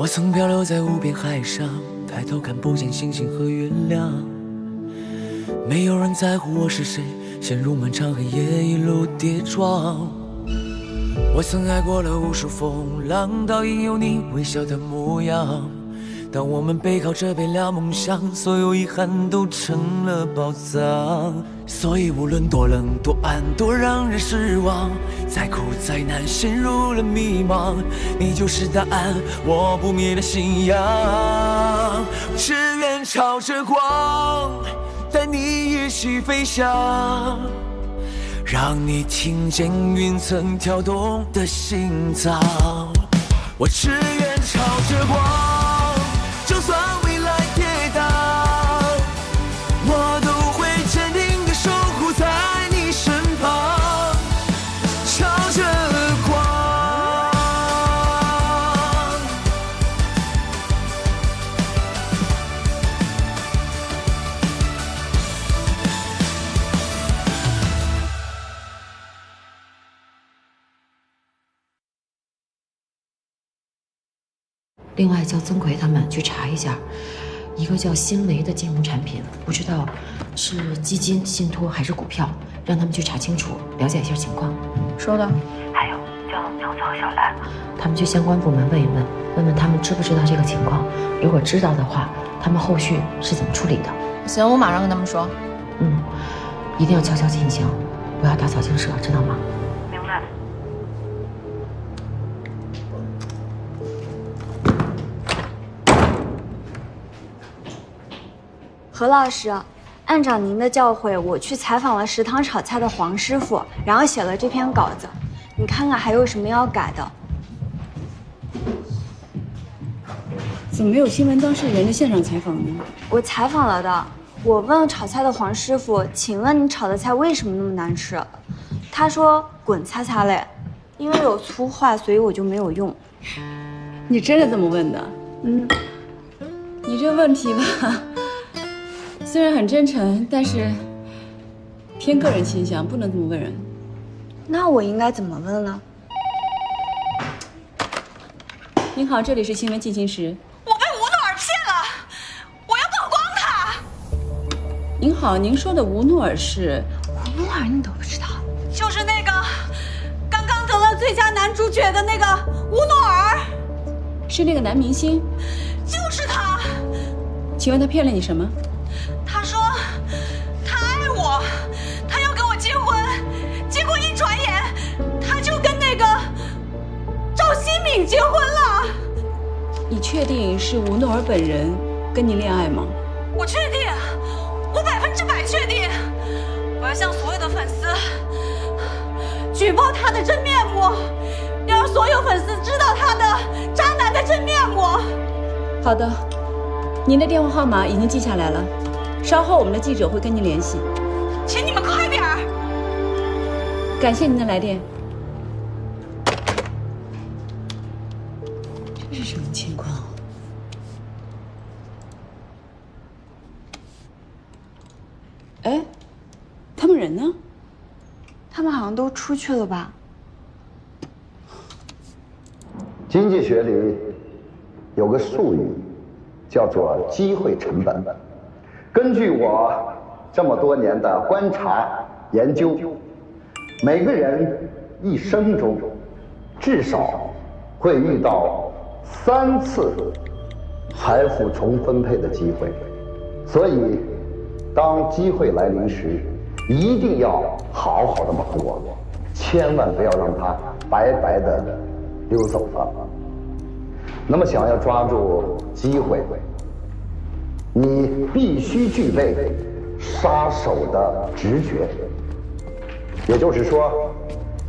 我曾漂流在无边海上，抬头看不见星星和月亮。没有人在乎我是谁，陷入漫长黑夜，一路跌撞。我曾爱过了无数风浪，倒影有你微笑的模样。当我们背靠着背聊梦想，所有遗憾都成了宝藏。所以无论多冷多暗多让人失望，再苦再难陷入了迷茫，你就是答案，我不灭的信仰。只愿朝着光，带你一起飞翔，让你听见云层跳动的心脏。我只愿朝着光，就算未来跌宕，我都会坚定地守护在你身旁，朝着光。另外叫曾奎他们去查一下，一个叫新雷的金融产品，不知道是基金、信托还是股票，让他们去查清楚，了解一下情况。收到。还有叫鸟巢小兰，他们去相关部门问一问，问问他们知不知道这个情况，如果知道的话，他们后续是怎么处理的。行，我马上跟他们说。一定要悄悄进行，不要打草惊蛇，知道吗？明白。何老师，按照您的教诲，我去采访了食堂炒菜的黄师傅，然后写了这篇稿子。你看看还有什么要改的？怎么没有新闻当事人的现场采访呢？我采访了的，我问炒菜的黄师傅，请问你炒的菜为什么那么难吃？他说滚擦擦嘞，因为有粗话，所以我就没有用。你真的这么问的？你这问题吧，虽然很真诚，但是偏个人倾向，不能这么问人。那我应该怎么问呢？您好，这里是新闻进行时。我被吴诺尔骗了，我要曝光他。您好，您说的吴诺尔是？吴诺尔你都不知道？就是那个刚刚得了最佳男主角的那个吴诺尔，是那个男明星？就是他。请问他骗了你什么？他说他爱我，他要跟我结婚，结果一转眼他就跟那个赵新敏结婚了。你确定是吴诺尔本人跟你恋爱吗？我确定，我100%确定。我要向所有的粉丝举报他的真面目，要让所有粉丝知道他的渣男的真面目。好的，您的电话号码已经记下来了，稍后我们的记者会跟您联系。请你们快点儿！感谢您的来电。这是什么情况？哎，他们人呢？他们好像都出去了吧？经济学里有个术语叫做机会成本。根据我这么多年的观察研究，每个人一生中至少会遇到3次财富重分配的机会，所以当机会来临时，一定要好好的把握，千万不要让它白白的溜走了。那么想要抓住机会，你必须具备杀手的直觉，也就是说，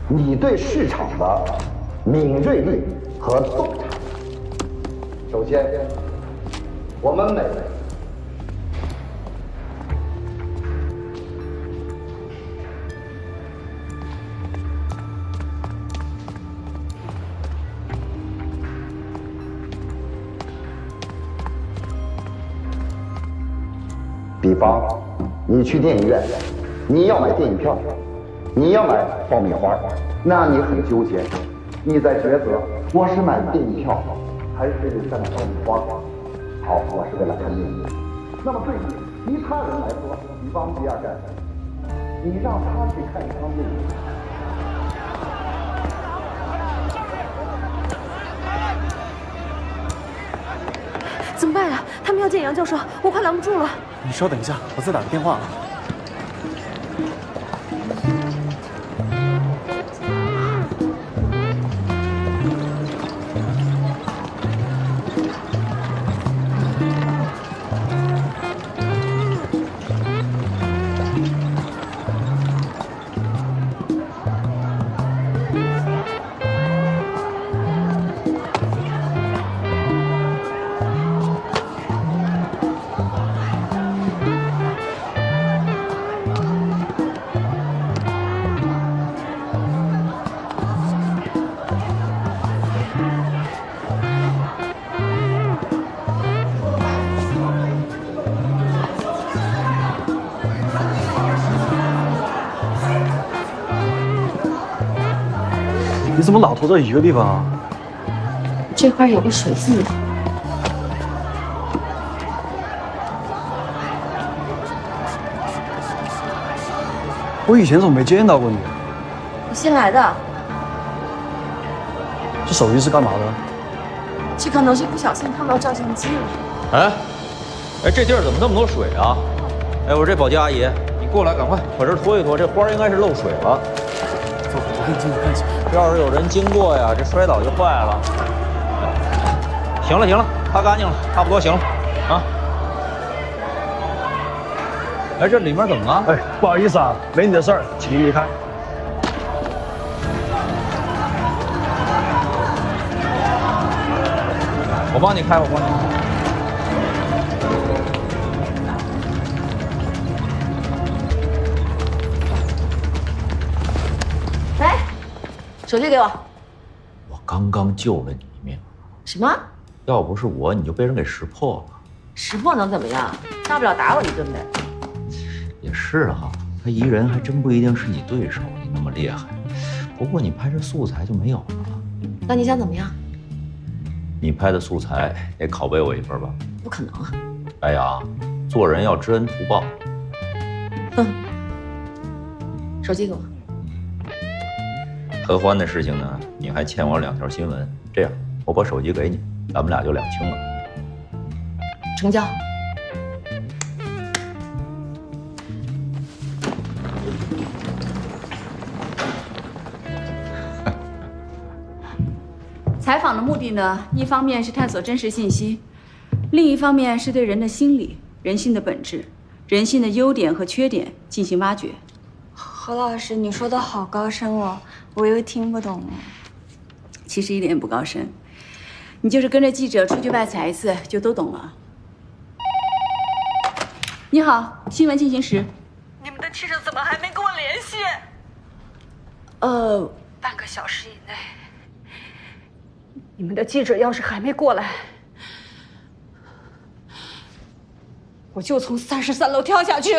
你对市场的敏锐力和洞察。首先，我们每比方，你去电影院，你要买电影票，你要买爆米花，那你很纠结，你在抉择，我是买电影票还是在那说你慌？好，我是为了看命你。那么对于其他人来说，比方第二个，你让他去看一方命理。怎么办呀？他们要见杨教授，我快拦不住了。你稍等一下，我再打个电话。你怎么老拖到一个地方啊？这块有个水字。我以前怎么没见到过你？我新来的，这手机是干嘛的？这可能是不小心碰到照相机了。哎，这地儿怎么那么多水啊？哎，我这保洁阿姨，你过来，赶快把这儿拖一拖，这花应该是漏水了。走，我跟你进去看一下。要是有人经过呀，这摔倒就坏了。行了行了，擦干净了，差不多行了啊。哎，这里面怎么了？哎，不好意思啊，没你的事儿，请您离开。我帮你开，我帮你开。来，手机给我。我刚刚救了你一命，什么？要不是我，你就被人给识破了。识破能怎么样？大不了打我一顿呗。也是哈，他一人还真不一定是你对手，你那么厉害。不过你拍这素材就没有了。那你想怎么样？你拍的素材得拷贝我一份吧？不可能啊！白杨，做人要知恩图报。哼，手机给我。合欢的事情呢，你还欠我2条新闻。这样，我把手机给你，咱们俩就两清了。成交。采访的目的呢，一方面是探索真实信息，另一方面是对人的心理、人性的本质、人性的优点和缺点进行挖掘。何老师，你说的好高深哦，我又听不懂了。其实一点也不高深，你就是跟着记者出去外采一次，就都懂了。你好，新闻进行时。你们的记者怎么还没跟我联系？半个小时以内。你们的记者要是还没过来，我就从33楼跳下去。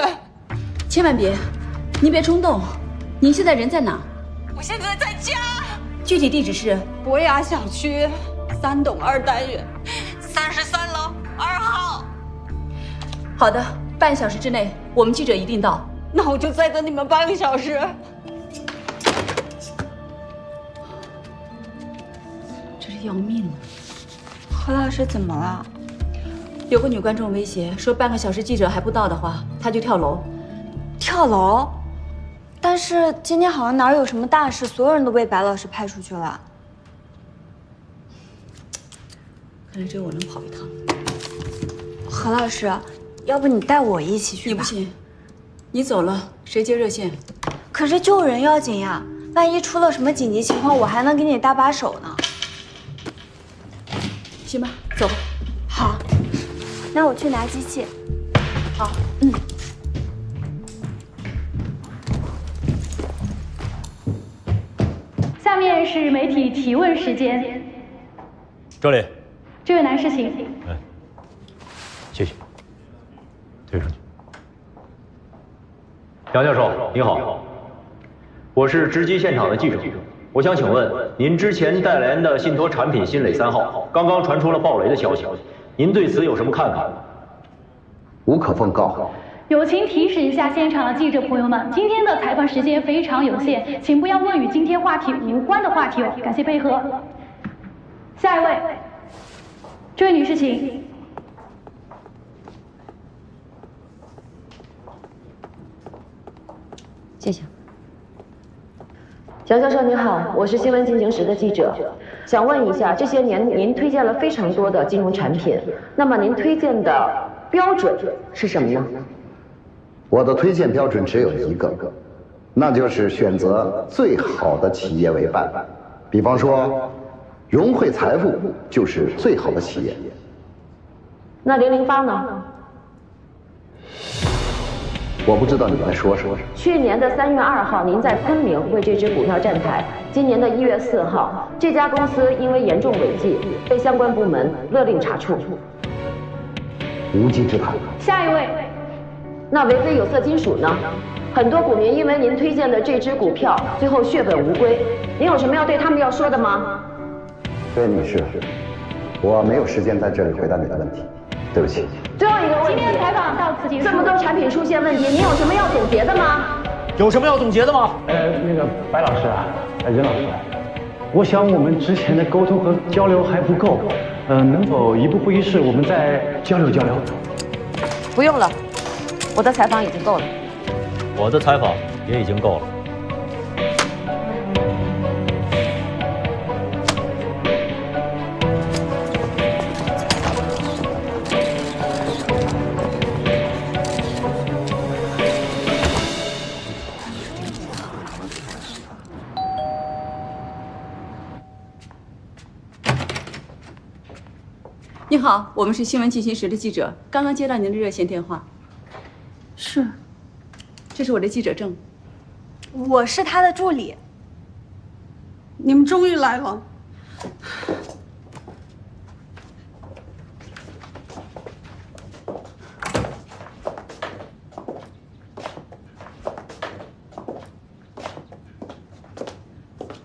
千万别，您别冲动。您现在人在哪？我现在在家，具体地址是博雅小区3栋2单元33楼2号。好的，半小时之内，我们记者一定到。那我就再等你们半个小时。这是要命了！何老师怎么了？有个女观众威胁说，半个小时记者还不到的话，她就跳楼。跳楼？但是今天好像哪儿有什么大事，所有人都被白老师派出去了。看来只有我能跑一趟。何老师，要不你带我一起去吧？你不行，你走了谁接热线？可是救人要紧呀，万一出了什么紧急情况，我还能给你搭把手呢。行吧，走吧。好，那我去拿机器。好，下面是媒体提问时间。这里，这位男士请。哎，谢谢。推出去。杨教授，你好，我是直击现场的记者，我想请问，您之前代言的信托产品新蕾3号，刚刚传出了爆雷的消息，您对此有什么看法？无可奉告。友情提示一下现场的记者朋友们，今天的采访时间非常有限，请不要问与今天话题无关的话题哦，感谢配合。下一位，这位女士请。谢谢。蒋教授您好，我是新闻进行时的记者，想问一下，这些年您推荐了非常多的金融产品，那么您推荐的标准是什么呢？我的推荐标准只有一个，那就是选择最好的企业为伴。比方说，融汇财富就是最好的企业。那008呢？我不知道你在说什么。去年的3月2号，您在昆明为这只股票站台。今年的1月4号，这家公司因为严重违纪，被相关部门勒令查处。无稽之谈。下一位。那为非有色金属呢？很多股民因为您推荐的这只股票，最后血本无归。您有什么要对他们要说的吗？这位女士，我没有时间在这里回答你的问题，对不起。最后一个问题，今天的采访到此结束。这么多产品出现问题，您有什么要总结的吗？有什么要总结的吗？那个白老师啊，任老师，我想我们之前的沟通和交流还不够，能否一步步一事，我们再交流交流？不用了，我的采访已经够了。我的采访也已经够了。你好，我们是新闻进行时的记者，刚刚接到您的热线电话。是，这是我的记者证。我是他的助理。你们终于来了。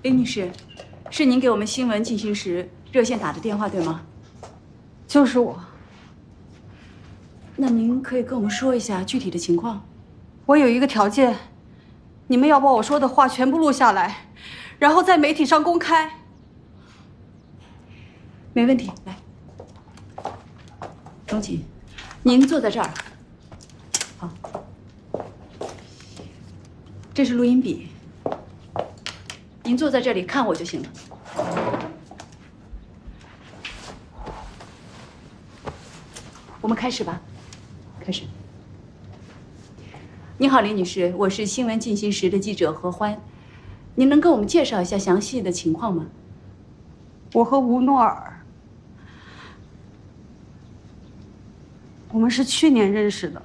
林女士，是您给我们新闻进行时热线打的电话对吗？就是我。那您可以跟我们说一下具体的情况？我有一个条件，你们要把我说的话全部录下来，然后在媒体上公开。没问题，来，钟锦，您坐在这儿。好，这是录音笔，您坐在这里看我就行了。我们开始吧。开始。你好，林女士，我是新闻进行时的记者何欢，您能跟我们介绍一下详细的情况吗？我和吴诺尔，我们是去年认识的。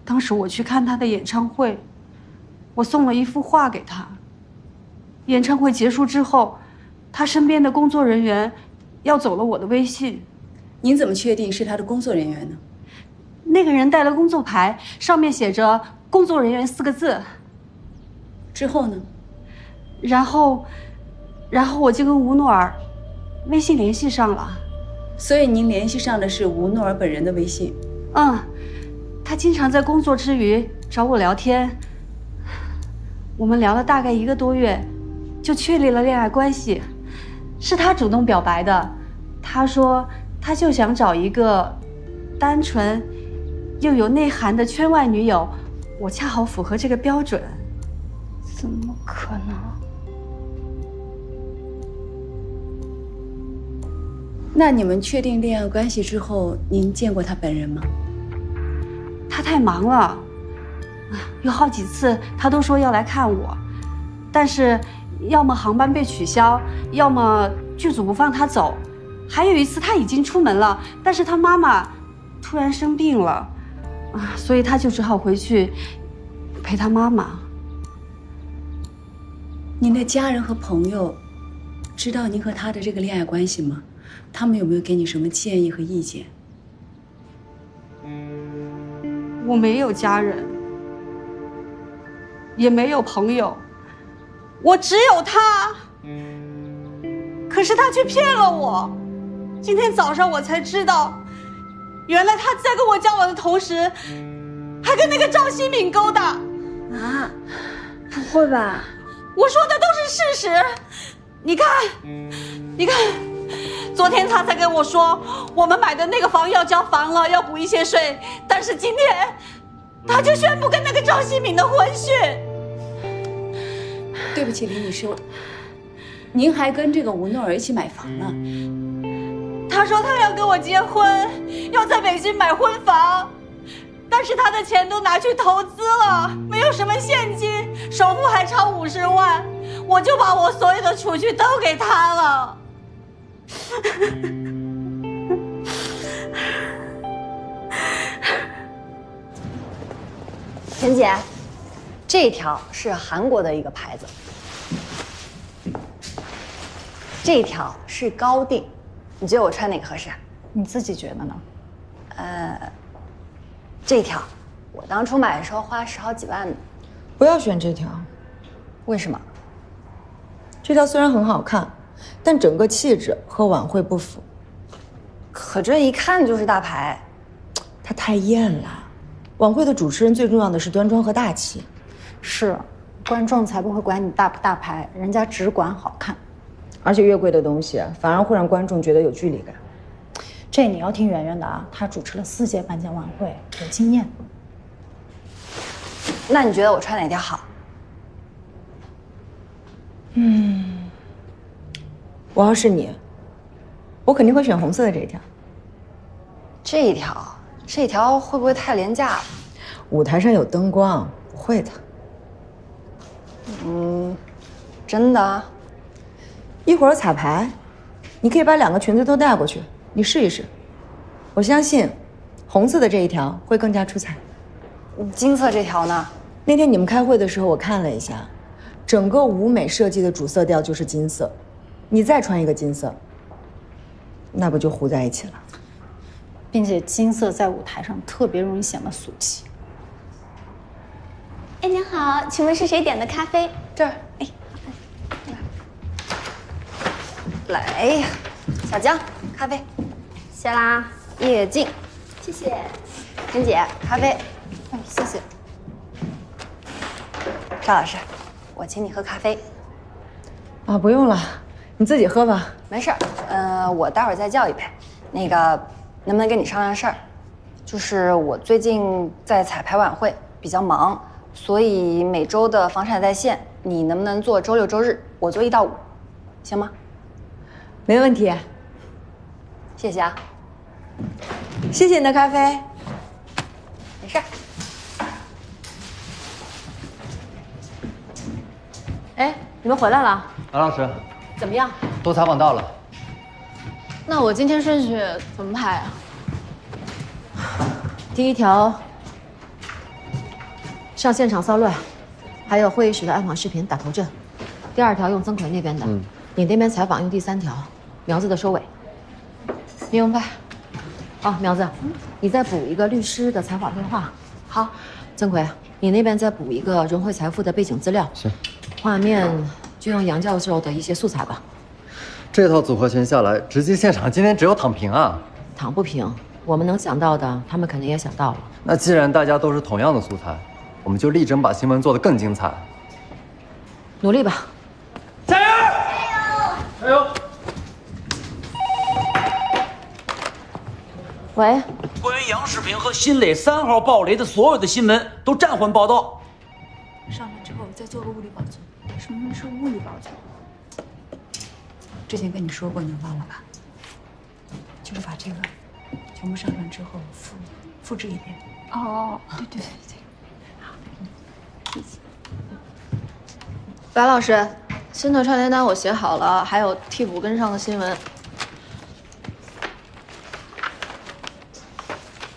当时我去看他的演唱会，我送了一幅画给他。演唱会结束之后，他身边的工作人员要走了我的微信。您怎么确定是他的工作人员呢？那个人带了工作牌，上面写着“工作人员”4个字。之后呢？然后我就跟吴诺尔微信联系上了。所以您联系上的是吴诺尔本人的微信？嗯，他经常在工作之余找我聊天。我们聊了大概1个多月，就确立了恋爱关系。是他主动表白的，他说他就想找一个单纯又有内涵的圈外女友，我恰好符合这个标准。怎么可能？那你们确定恋爱关系之后，您见过他本人吗？他太忙了，有好几次他都说要来看我，但是要么航班被取消，要么剧组不放他走。还有一次他已经出门了，但是他妈妈突然生病了，所以他就只好回去陪他妈妈。您的家人和朋友知道您和他的这个恋爱关系吗？他们有没有给你什么建议和意见？我没有家人，也没有朋友，我只有他，可是他却骗了我。今天早上我才知道，原来他在跟我交往的同时，还跟那个赵新敏勾搭。啊，不会吧？我说的都是事实。你看，昨天他才跟我说，我们买的那个房要交房了，要补一些税，但是今天他就宣布跟那个赵新敏的婚讯。对不起，李女士，您还跟这个吴诺儿一起买房呢。他说他要跟我结婚，要在北京买婚房，但是他的钱都拿去投资了，没有什么现金，首付还差50万，我就把我所有的储蓄都给他了。田姐，这条是韩国的一个牌子，这条是高定，你觉得我穿哪个合适？你自己觉得呢？这条，我当初买的时候花10好几万呢。不要选这条。为什么？这条虽然很好看，但整个气质和晚会不符。可这一看就是大牌。它太艳了。晚会的主持人最重要的是端庄和大气。是，观众才不会管你大不大牌，人家只管好看。而且越贵的东西，反而会让观众觉得有距离感。这你要听圆圆的啊，她主持了4届颁奖晚会，有经验。那你觉得我穿哪条好？我要是你，我肯定会选红色的这一条。这条会不会太廉价了？舞台上有灯光，不会的。真的？一会儿彩排，你可以把2个裙子都带过去，你试一试。我相信，红色的这一条会更加出彩。金色这条呢？那天你们开会的时候，我看了一下，整个舞美设计的主色调就是金色，你再穿一个金色，那不就糊在一起了？并且金色在舞台上特别容易显得俗气。哎，您好，请问是谁点的咖啡？这儿。哎，来，小江，咖啡。谢啦，叶静，谢谢。陈姐，咖啡。哎，谢谢。赵老师，我请你喝咖啡。啊，不用了，你自己喝吧。没事儿，我待会儿再叫一杯。那个，能不能跟你商量事儿？就是我最近在彩排晚会比较忙，所以每周的房产在线，你能不能做周6周日？我做1到5，行吗？没问题。谢谢啊。谢谢你的咖啡。没事儿。哎，你们回来了？蓝老师，怎么样？都采访到了。那我今天顺序怎么排啊？第一条，上现场骚乱，还有会议室的暗访视频打头阵。第2条用曾奎那边的，你那边采访用第3条，苗子的收尾。明白。哦，苗子，你再补一个律师的采访电话。好。曾奎，你那边再补一个融汇财富的背景资料。行。画面就用杨教授的一些素材吧。这套组合拳下来，直击现场今天只有躺平啊！躺不平，我们能想到的，他们肯定也想到了。那既然大家都是同样的素材，我们就力争把新闻做得更精彩。努力吧！加油！加油！喂，关于杨世平和新蕾3号爆雷的所有的新闻都暂缓报道。上传之后再做个物理保存。什么是物理保存？之前跟你说过，你忘了吧？就是把这个全部上传之后复制一遍。哦，对。好，谢谢。白老师，新的串联单我写好了，还有替补跟上的新闻。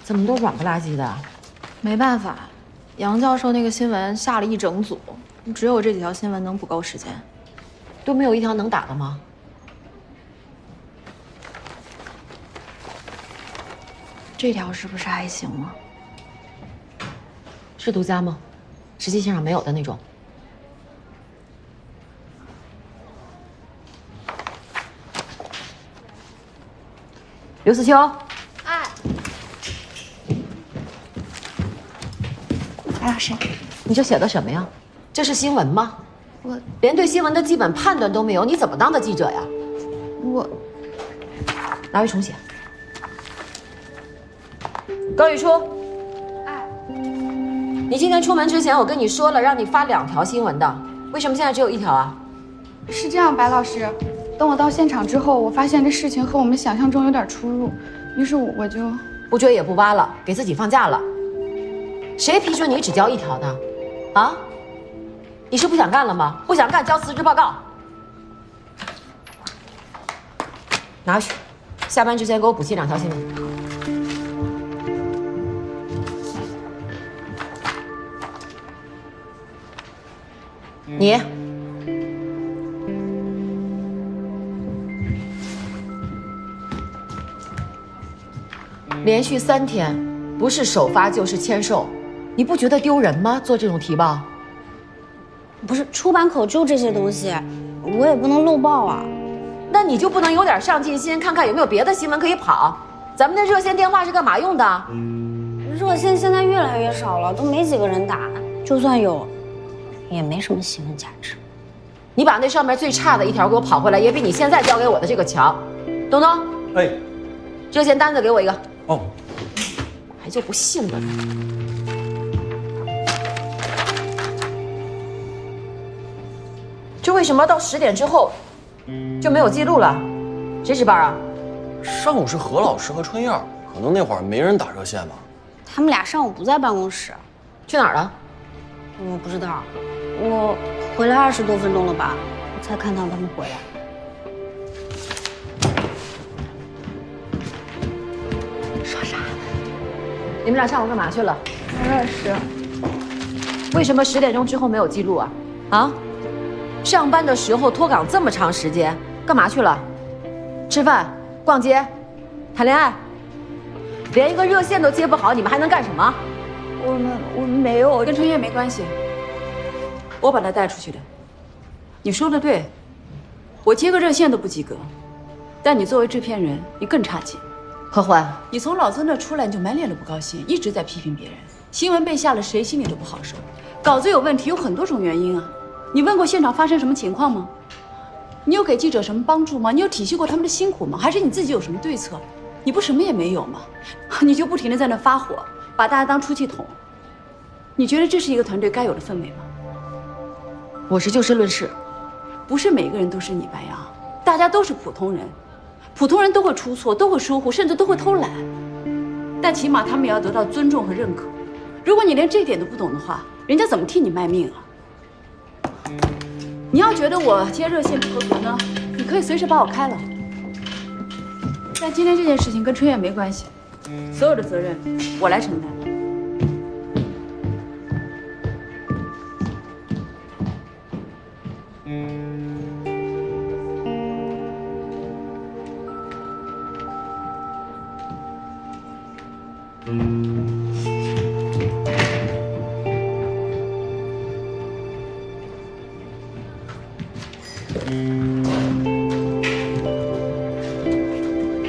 怎么都软不拉几的？没办法，杨教授那个新闻下了一整组，只有这几条新闻能补够时间。都没有一条能打的吗？这条是不是还行吗？是独家吗？实际线上没有的那种。刘思秋。哎，白老师，你这写的什么呀？这是新闻吗？我连对新闻的基本判断都没有，你怎么当的记者呀？我拿回重写。高宇初，哎，你今天出门之前，我跟你说了，让你发2条新闻的，为什么现在只有1条啊？是这样，白老师，等我到现场之后，我发现这事情和我们想象中有点出入，于是我就不追也不挖了，给自己放假了。谁批准你只交1条的？啊？你是不想干了吗？不想干，交辞职报告。拿去，下班之前给我补齐2条新闻。你。连续3天，不是首发就是签售，你不觉得丢人吗？做这种提报，不是出版口就这些东西，我也不能漏报啊。那你就不能有点上进心，看看有没有别的新闻可以跑？咱们的热线电话是干嘛用的？热线现在越来越少了，都没几个人打，就算有，也没什么新闻价值。你把那上面最差的1条给我跑回来，也比你现在交给我的这个强。东东，哎，热线单子给我1个。哦，还就不信了呢。这为什么到10点之后就没有记录了？谁值班啊？上午是何老师和春燕，可能那会儿没人打热线吧。他们俩上午不在办公室，去哪儿了？我不知道，我回来20多分钟了吧，我才看到他们回来。说啥呢？你们俩上午干嘛去了？白老师，为什么10点钟之后没有记录啊？啊？上班的时候脱岗这么长时间，干嘛去了？吃饭、逛街、谈恋爱？连一个热线都接不好，你们还能干什么？我们没有，跟春燕没关系，我把她带出去的。你说的对，我接个热线都不及格，但你作为制片人，你更差劲。何欢，你从老孙那出来，你就满脸的不高兴，一直在批评别人。新闻被下了，谁心里都不好受。稿子有问题有很多种原因啊。你问过现场发生什么情况吗？你有给记者什么帮助吗？你有体恤过他们的辛苦吗？还是你自己有什么对策？你不什么也没有吗？你就不停地在那发火，把大家当出气筒。你觉得这是一个团队该有的氛围吗？我是就事论事，不是每个人都是你白杨，大家都是普通人，普通人都会出错，都会疏忽，甚至都会偷懒，但起码他们也要得到尊重和认可。如果你连这点都不懂的话，人家怎么替你卖命啊？你要觉得我接热线不合格呢，你可以随时把我开了。但今天这件事情跟春燕没关系，所有的责任我来承担。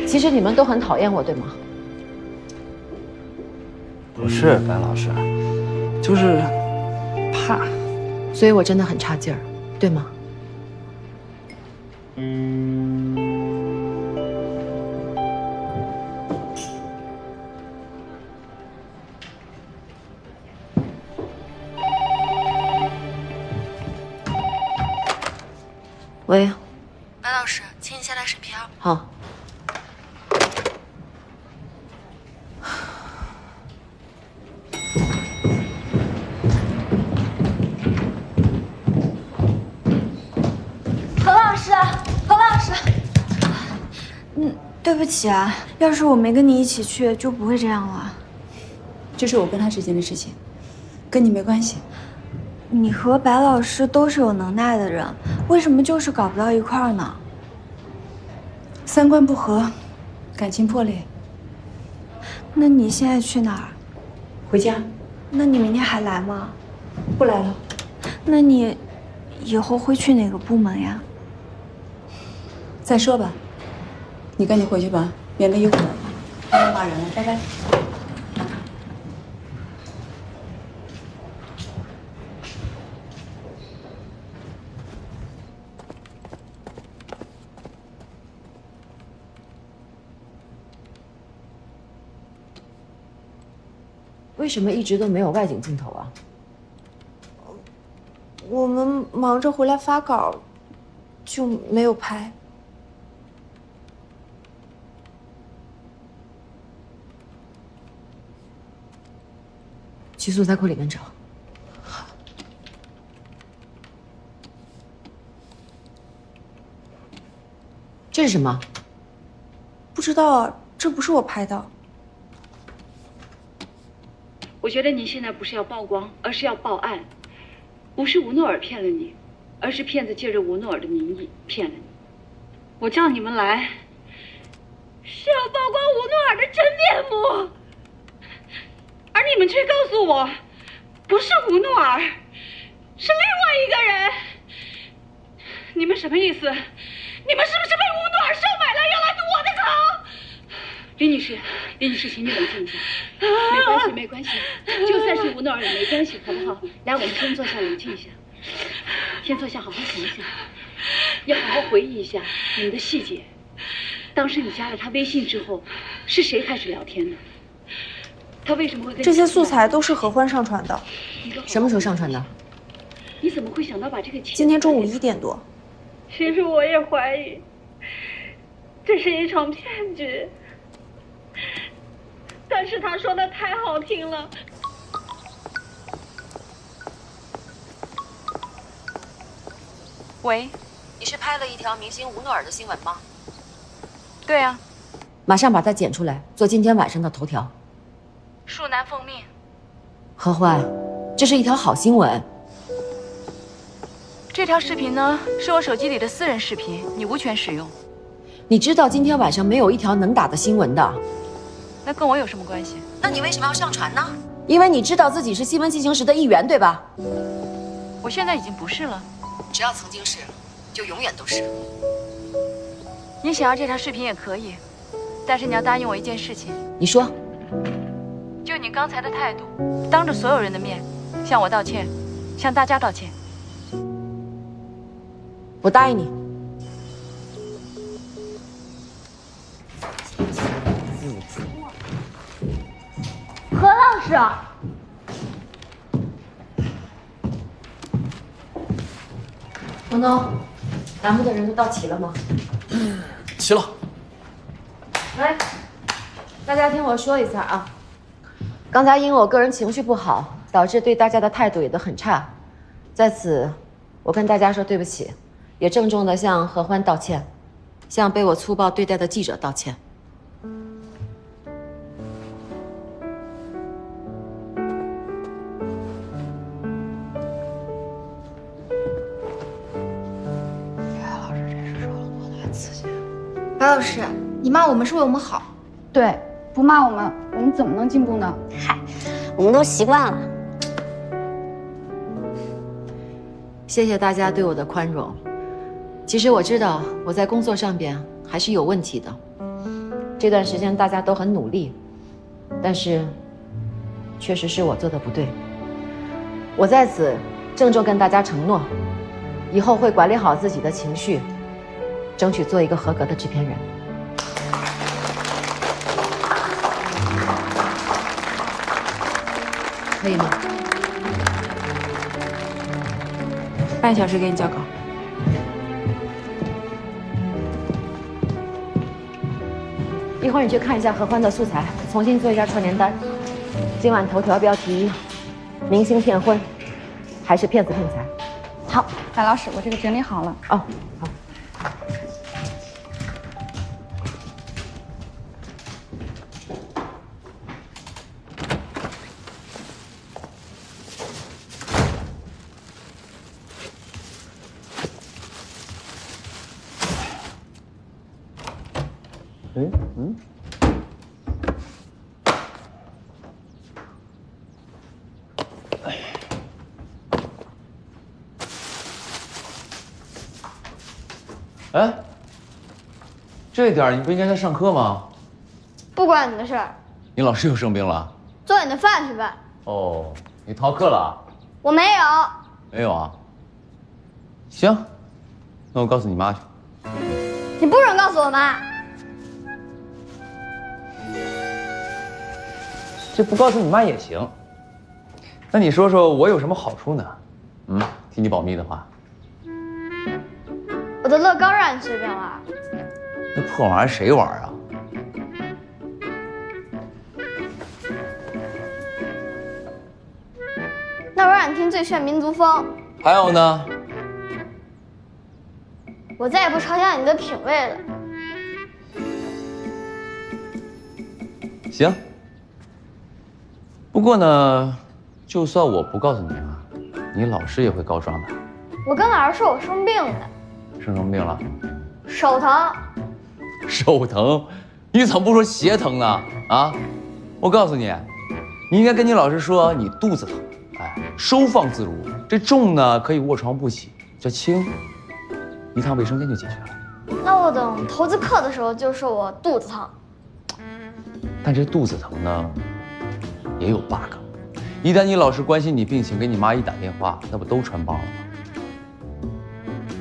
其实你们都很讨厌我，对吗？不是，白老师，就是怕，所以我真的很差劲儿，对吗？喂，白老师，请你下来审片。好。对不起啊，要是我没跟你一起去，就不会这样了。这是我跟他之间的事情，跟你没关系。你和白老师都是有能耐的人，为什么就是搞不到一块儿呢？三观不合，感情破裂。那你现在去哪儿？回家。那你明天还来吗？不来了。那你以后会去哪个部门呀？再说吧。你赶紧回去吧，免得一会儿他又骂人了。拜拜。为什么一直都没有外景镜头啊？我们忙着回来发稿，就没有拍。去素材库里面找。这是什么？不知道啊，这不是我拍的。我觉得你现在不是要曝光，而是要报案。不是吴诺尔骗了你，而是骗子借着吴诺尔的名义骗了你。我叫你们来，是要曝光吴诺尔的真面目，而你们却告诉我，不是吴诺尔，是另外一个人。你们什么意思？你们是不是被吴诺尔收买了，要来堵我的口？李女士，李女士，请你冷静一下。没关系，没关系，就算是吴诺尔也没关系，好不好？来，我们先坐下，冷静一下，先坐下，好好想一想，要好好回忆一下你们的细节。当时你加了他微信之后，是谁开始聊天的？他为什么会跟你这些素材都是何欢上传的。什么时候上传的？你怎么会想到把这个钱？今天中午1点多。其实我也怀疑，这是一场骗局。但是他说的太好听了。喂，你是拍了一条明星吴诺尔的新闻吗？对啊。马上把它剪出来，做今天晚上的头条。树男奉命。何欢，这是一条好新闻。这条视频呢，是我手机里的私人视频，你无权使用。你知道今天晚上没有一条能打的新闻的。那跟我有什么关系？那你为什么要上传呢？因为你知道自己是新闻进行时的一员，对吧？我现在已经不是了。只要曾经是，就永远都是。你想要这条视频也可以，但是你要答应我一件事情。你说。就你刚才的态度，当着所有人的面向我道歉，向大家道歉。我答应你。何老师，东东，栏目的人都到齐了吗？齐了。来，大家听我说一下啊。刚才因为我个人情绪不好，导致对大家的态度也都很差，在此我跟大家说对不起，也郑重的向何欢道歉，向被我粗暴对待的记者道歉。白老师，你骂我们是为我们好，对，不骂我们，我们怎么能进步呢？嗨，我们都习惯了。谢谢大家对我的宽容。其实我知道我在工作上边还是有问题的，这段时间大家都很努力，但是确实是我做的不对。我在此郑重跟大家承诺，以后会管理好自己的情绪，争取做一个合格的制片人。可以吗？半小时给你交稿。一会儿你去看一下何欢的素材，重新做一下串联单。今晚头条标题：明星骗婚，还是骗子骗财？好，白老师，我这个整理好了。哦，好。哎，这点儿你不应该在上课吗？不关你的事儿。你老师又生病了？做你的饭去吧。哦，你逃课了？我没有。没有啊。行，那我告诉你妈去。你不准告诉我妈。这不告诉你妈也行。那你说说我有什么好处呢？替你保密的话。我的乐高让你随便玩。那破玩意儿谁玩啊？那我让你听最炫民族风。还有呢？我再也不嘲笑你的品味了。行。不过呢，就算我不告诉你妈，你老师也会告状的。我跟老师说我生病了。生什么病了？手疼。手疼？你怎么不说鞋疼呢？啊！我告诉你，你应该跟你老师说你肚子疼，收放自如。这重呢可以卧床不起，这轻，一趟卫生间就解决了。那我等投资课的时候就说我肚子疼。但这肚子疼呢，也有 bug。一旦你老师关心你病情，给你妈一打电话，那不都穿帮了吗？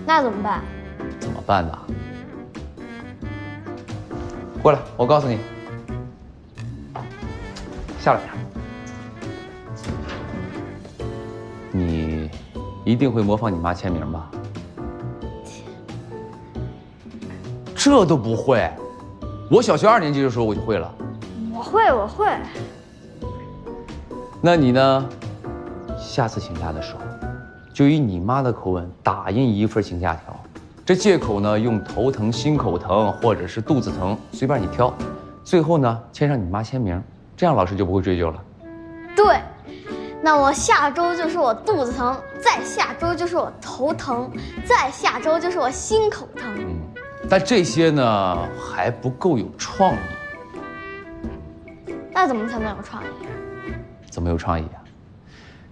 那怎么办？怎么办呢？过来，我告诉你。下来点。你一定会模仿你妈签名吧？这都不会？我小学2年级的时候我就会了。我会。那你呢？下次请假的时候，就以你妈的口吻打印一份请假条。这借口呢，用头疼、心口疼或者是肚子疼，随便你挑。最后呢，签上你妈签名，这样老师就不会追究了。对，那我下周就说我肚子疼，再下周就说我头疼，再下周就说我心口疼。但这些呢还不够有创意。那怎么才能有创意？怎么有创意啊？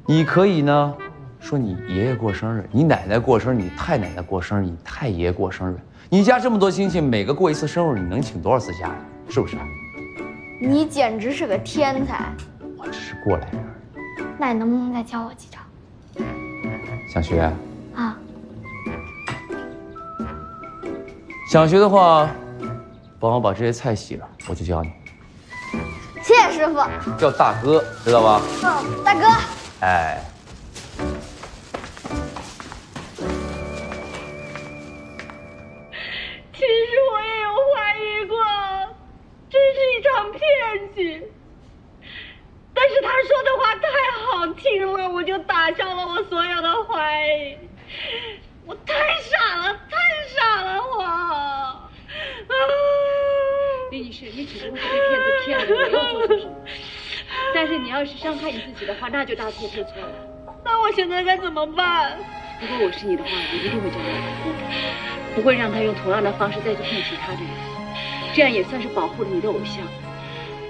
你可以呢说你爷爷过生日，你奶奶过生日，你太奶奶过生日，你太爷爷过生日。你家这么多亲戚，每个过一次生日，你能请多少次假呀？是不是？你简直是个天才。我只是过来人。那你能不能再教我几招？想学？啊。想学的话，帮我把这些菜洗了，我就教你。谢谢师傅。叫大哥，知道吧？大哥。哎。其实我也有怀疑过，这是一场骗局。但是他说的话太好听了，我就打消了我所有的怀疑。我太傻了，我。李女士，你只不过是被骗子骗了，没有做错什么。但是你要是伤害你自己的话，那就大错特错了。那我现在该怎么办？如果我是你的话，我一定会教他改，不会让他用同样的方式再去骗其他的人，这样也算是保护了你的偶像。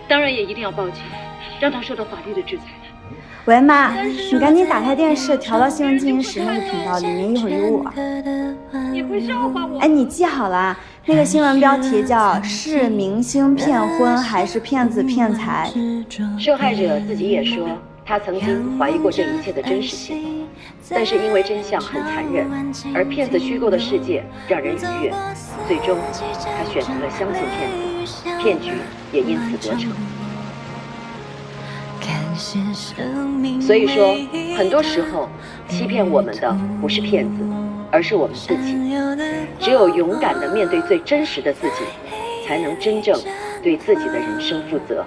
当然也一定要报警，让他受到法律的制裁。喂，妈，你赶紧打开电视，调到新闻进行时那个频道，里面一会儿有我。你会笑话我？哎，你记好了，那个新闻标题叫“是明星骗婚还是骗子骗财”。受害者自己也说，他曾经怀疑过这一切的真实性，但是因为真相很残忍，而骗子虚构的世界让人愉悦，最终他选择了相信骗子，骗局也因此得逞。所以说，很多时候欺骗我们的不是骗子，而是我们自己。只有勇敢地面对最真实的自己，才能真正对自己的人生负责。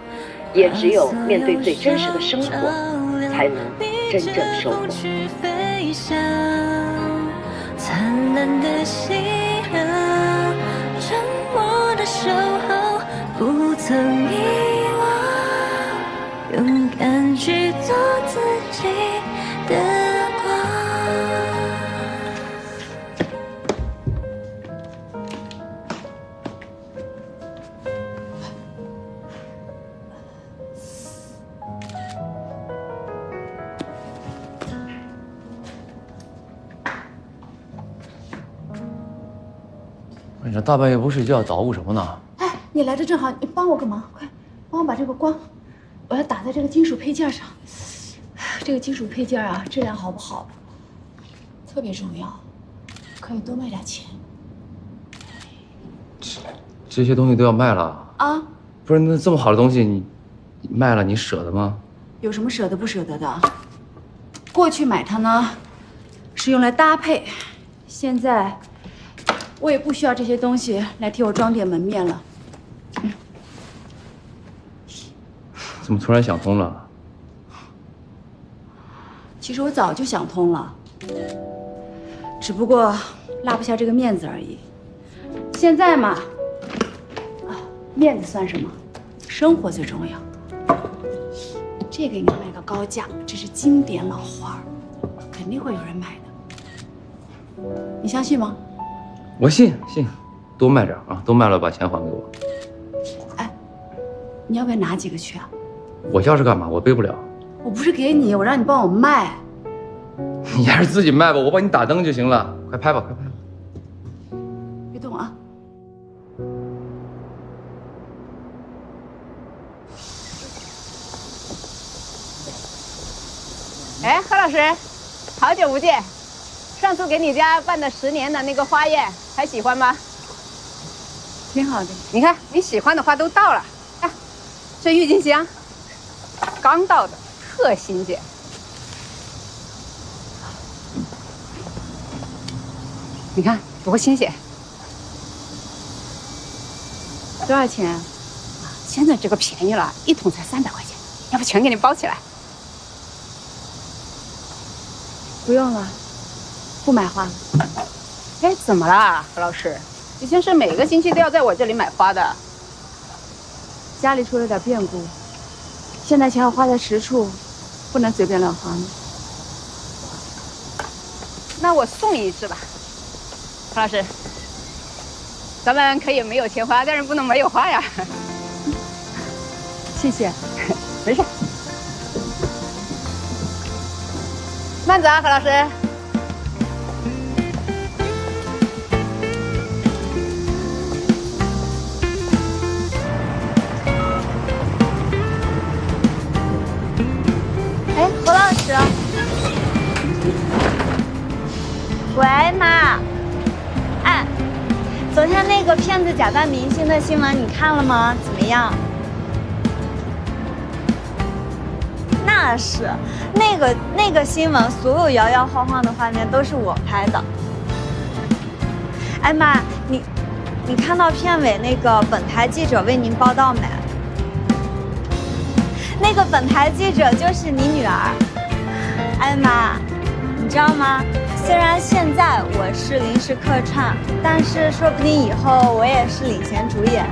也只有面对最真实的生活，才能真正收获。灿烂的夕阳，沉默的守候，不曾遗忘，勇敢去做自己的光。你这大半夜不睡觉，捣鼓什么呢？哎，你来的正好，你帮我个忙，快！帮我把这个光，我要打在这个金属配件上。这个金属配件啊，质量好不好，特别重要，可以多卖点钱。这些东西都要卖了啊？不是，那这么好的东西你卖了，你舍得吗？有什么舍得不舍得的？过去买它呢，是用来搭配，现在我也不需要这些东西来替我装点门面了。怎么突然想通了？其实我早就想通了，只不过拉不下这个面子而已。现在嘛，面子算什么？生活最重要。这个应该卖个高价，这是经典老花，肯定会有人买的。你相信吗？我信，多卖点啊，都卖了把钱还给我。你要不要拿几个去啊？我要是干嘛？我背不了。我不是给你，我让你帮我卖。你还是自己卖吧，我帮你打灯就行了。快拍吧，快拍吧。别动啊！哎，何老师，好久不见！上次给你家办的10年的那个花宴，还喜欢吗？挺好的。你看你喜欢的花都到了，啊，这郁金香刚到的，特新鲜。你看多新鲜！多少钱啊？现在这个便宜了，一桶才300块钱，要不全给你包起来？不用了，不买花了。哎，怎么啦，何老师？以前是每个星期都要在我这里买花的。家里出了点变故，现在钱要花在实处，不能随便乱花呢。那我送你一支吧，何老师。咱们可以没有钱花，但是不能没有花呀。谢谢。没事。慢走啊，何老师。哎，何老师。喂，妈。哎，昨天那个骗子假扮明星的新闻你看了吗？怎么样？那是，那个新闻，所有摇摇晃晃的画面都是我拍的。哎妈，你看到片尾那个本台记者为您报道没？那个本台记者就是你女儿。哎妈，你知道吗？虽然现在我是临时客串，但是说不定以后我也是领衔主演。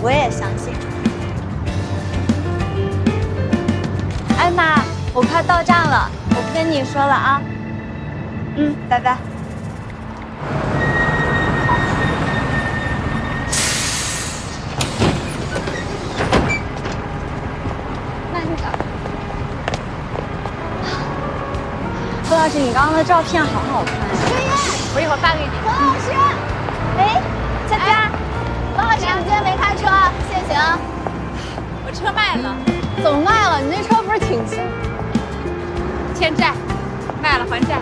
我也相信。哎妈，我快到站了，我不跟你说了啊。拜拜。那你找。何老师，你刚刚的照片好好看呀！我一会儿发给你。何老师，哎，佳佳，何老师，你今天没开车，限行。我车卖了。怎么卖了？你那车不是挺新？欠债，卖了还债。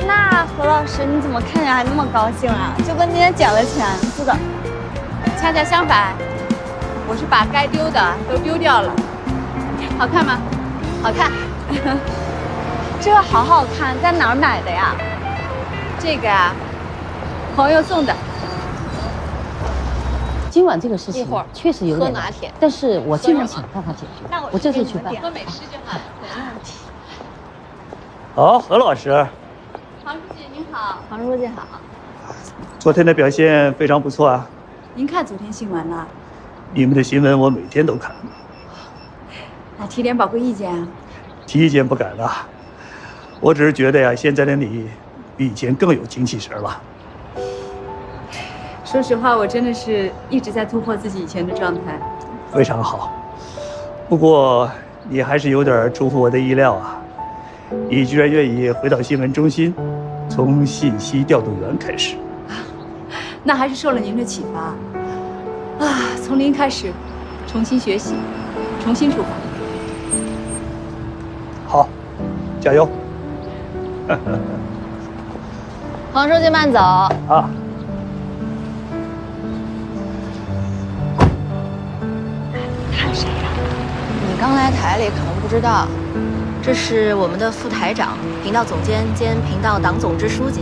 那何老师，你怎么看着还那么高兴啊？就跟今天捡了钱似的。恰恰相反，我是把该丢的都丢掉了。好看吗？好看。这个好好看，在哪儿买的呀？这个啊，朋友送的。今晚这个事情确实有点难，但是我尽量想办法解决。我这就去办。喝美式就好了，没问题。好，何老师。黄书记您好。黄书记好。昨天的表现非常不错啊。您看昨天新闻了？你们的新闻我每天都看。那提点宝贵意见啊。提意见不敢了，我只是觉得呀，现在的你比以前更有精气神了。说实话，我真的是一直在突破自己以前的状态。非常好，不过你还是有点出乎我的意料啊！你居然愿意回到新闻中心，从信息调度员开始。那还是受了您的启发。啊，从零开始，重新学习，重新出发。好，加油！黄书记慢走啊。看谁呀？你刚来台里可能不知道，这是我们的副台长、频道总监兼频道党总支书记。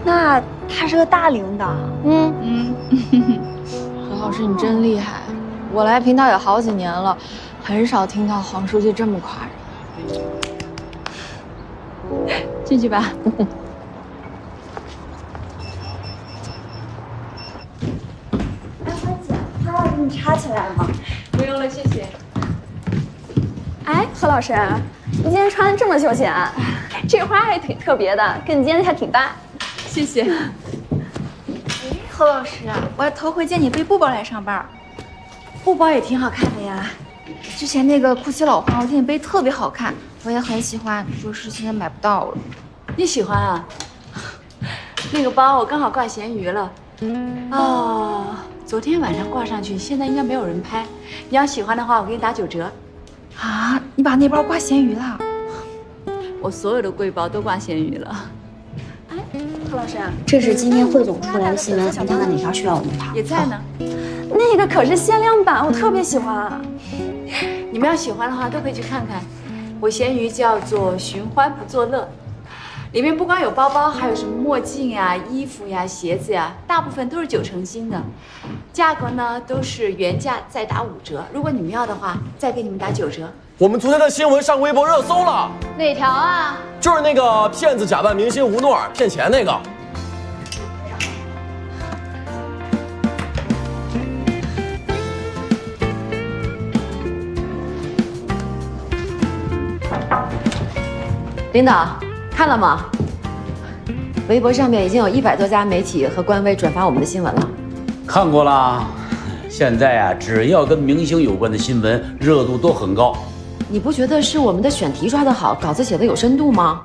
那他是个大领导。何老师，你真厉害！我来频道也好几年了，很少听到黄书记这么夸人。进去吧。花要给你插起来吗？不用了，谢谢。哎，何老师，你今天穿的这么休闲，这花还挺特别的，跟你今天还挺搭。谢谢。何老师，我还头回见你背布包来上班。布包也挺好看的呀，之前那个库奇老花，我见你背特别好看，我也很喜欢，就是现在买不到了。你喜欢啊？那个包我刚好挂闲鱼了。哦，昨天晚上挂上去，现在应该没有人拍。你要喜欢的话，我给你打9折。啊，你把那包挂闲鱼了？我所有的贵包都挂闲鱼了。哎，何老师，这是今天汇总出来的新闻，你看看哪条需要我们发？也在呢。那个可是限量版，我特别喜欢。你们要喜欢的话，都可以去看看。我闲鱼叫做寻欢不作乐，里面不光有包包，还有什么墨镜呀、衣服呀、鞋子呀，大部分都是9成新的，价格呢都是原价再打5折。如果你们要的话，再给你们打9折。我们昨天的新闻上微博热搜了。哪条啊？就是那个骗子假扮明星吴诺尔骗钱那个。领导看了吗？微博上面已经有100多家媒体和官微转发我们的新闻了。看过啦。现在啊，只要跟明星有关的新闻，热度都很高。你不觉得是我们的选题抓得好，稿子写得有深度吗？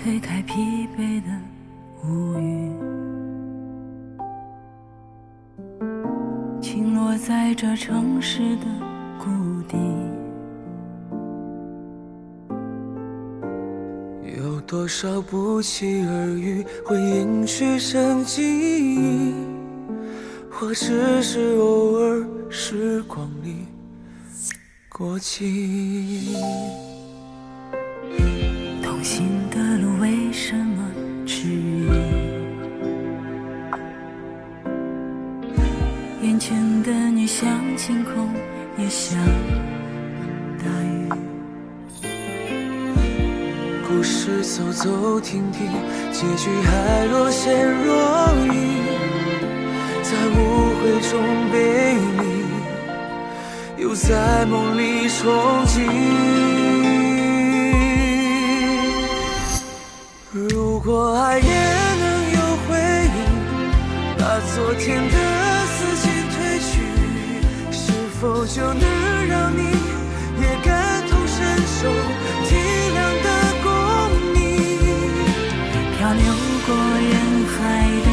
推开疲惫的无语，倾落在这城市的谷底。有多少不期而遇会延续成记忆，或只是偶尔时光里过期。同行的路为什么迟疑？眼前的你像晴空，也像大雨。故事走走停停，结局还若现若隐，在误会中背离，又在梦里憧憬。如果爱也能有回应，把昨天的思绪褪去，是否就能让你也感同身受体谅的共鸣？漂流过人海的